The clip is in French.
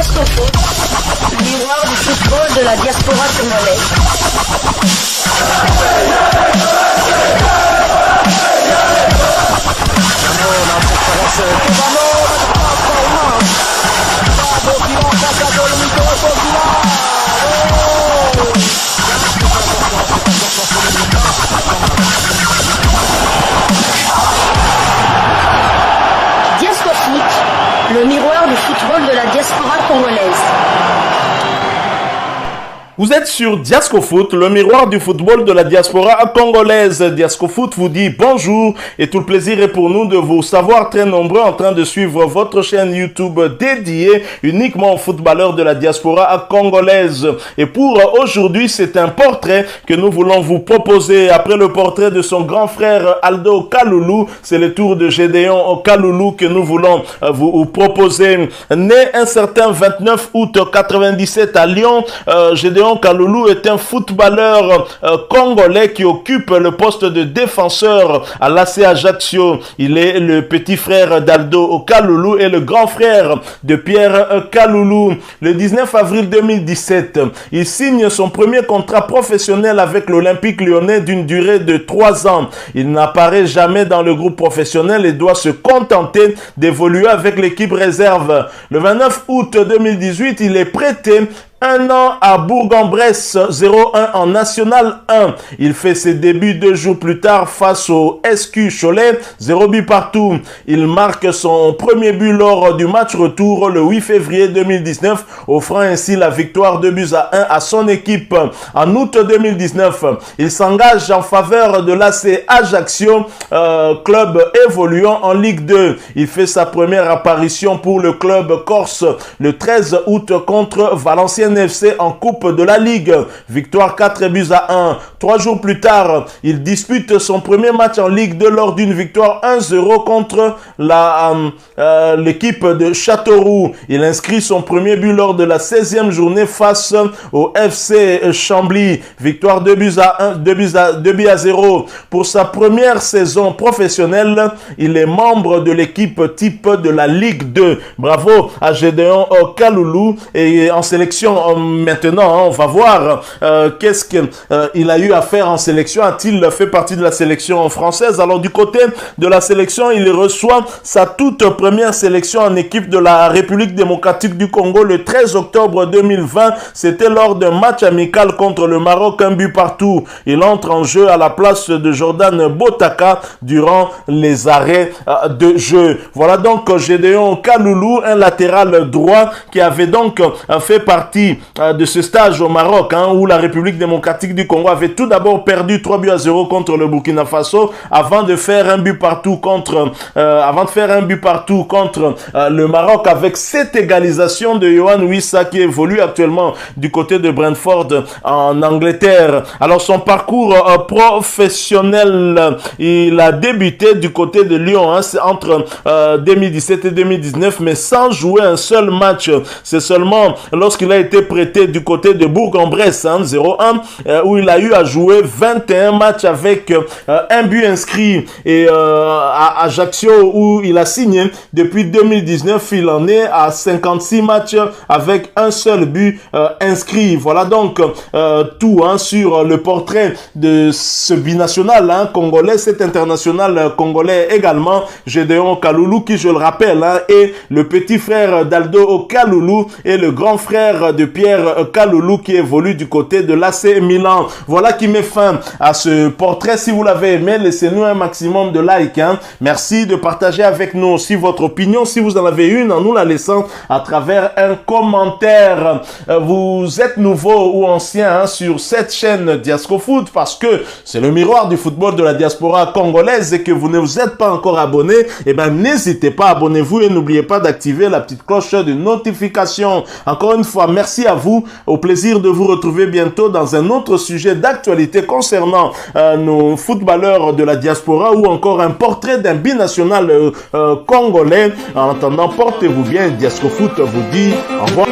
Diasco Foot, miroir du football de la diaspora congolaise. Diasco Foot, le miroir du football de la diaspora congolaise. Vous êtes sur Diasco Foot, le miroir du football de la diaspora congolaise. Diasco Foot vous dit bonjour et tout le plaisir est pour nous de vous savoir très nombreux en train de suivre votre chaîne YouTube dédiée uniquement aux footballeurs de la diaspora congolaise. Et pour aujourd'hui, c'est un portrait que nous voulons vous proposer. Après le portrait de son grand frère Aldo Kalulu, c'est le tour de Gédéon Kalulu que nous voulons vous proposer. Né un certain 29 août 97 à Lyon, Gédéon Kalulu est un footballeur congolais qui occupe le poste de défenseur à l'AC Ajaccio. Il est le petit frère d'Aldo Kalulu et le grand frère de Pierre Kalulu. Le 19 avril 2017, il signe son premier contrat professionnel avec l'Olympique Lyonnais d'une durée de 3 ans. Il n'apparaît jamais dans le groupe professionnel et doit se contenter d'évoluer avec l'équipe réserve. Le 29 août 2018, il est prêté 1 an à Bourg-en-Bresse, 0-1 en National 1. Il fait ses débuts 2 jours plus tard face au SQ Cholet, 0 but partout. Il marque son premier but lors du match retour le 8 février 2019, offrant ainsi la victoire 2-1 à son équipe. En août 2019, il s'engage en faveur de l'AC Ajaccio, club évoluant en Ligue 2. Il fait sa première apparition pour le club corse le 13 août contre Valenciennes FC en Coupe de la Ligue. Victoire 4-1. 3 jours plus tard, il dispute son premier match en Ligue 2 lors d'une victoire 1-0 contre l'équipe de Châteauroux. Il inscrit son premier but lors de la 16e journée face au FC Chambly. Victoire 2-0. Pour sa première saison professionnelle, il est membre de l'équipe type de la Ligue 2. Bravo à Gédéon Kalulu. Et en sélection maintenant, on va voir qu'est-ce qu'il a eu à faire en sélection. A-t-il fait partie de la sélection française? Alors du côté de la sélection, il reçoit sa toute première sélection en équipe de la République démocratique du Congo le 13 octobre 2020. C'était lors d'un match amical contre le Maroc, 1 but partout. Il entre en jeu à la place de Jordan Botaka durant les arrêts de jeu. Voilà donc Gédéon Kalulu, un latéral droit qui avait donc fait partie de ce stage au Maroc, où la République démocratique du Congo avait tout d'abord perdu 3-0 contre le Burkina Faso avant de faire un but partout contre le Maroc, avec cette égalisation de Yohan Wissa qui évolue actuellement du côté de Brentford en Angleterre. Alors son parcours professionnel, il a débuté du côté de Lyon entre 2017 et 2019, mais sans jouer un seul match. C'est seulement lorsqu'il a été prêté du côté de Bourg-en-Bresse, 0-1, où il a eu à jouer 21 matchs avec un but inscrit. Et à Ajaccio, où il a signé depuis 2019, il en est à 56 matchs avec un seul but inscrit. Voilà donc tout sur le portrait de ce binational congolais, cet international congolais également, Gédéon Kalulu, qui, je le rappelle, est le petit frère d'Aldo Kalulu et le grand frère de Pierre Kalulu qui évolue du côté de l'AC Milan. Voilà qui met fin à ce portrait. Si vous l'avez aimé, laissez-nous un maximum de likes. Merci de partager avec nous aussi votre opinion. Si vous en avez une, en nous la laissant à travers un commentaire. Vous êtes nouveau ou ancien sur cette chaîne Diasco Foot parce que c'est le miroir du football de la diaspora congolaise et que vous ne vous êtes pas encore abonné, n'hésitez pas, abonnez-vous et n'oubliez pas d'activer la petite cloche de notification. Encore une fois, merci à vous. Au plaisir de vous retrouver bientôt dans un autre sujet d'actualité concernant nos footballeurs de la diaspora ou encore un portrait d'un binational congolais. En attendant, portez-vous bien. Diasco Foot vous dit au revoir.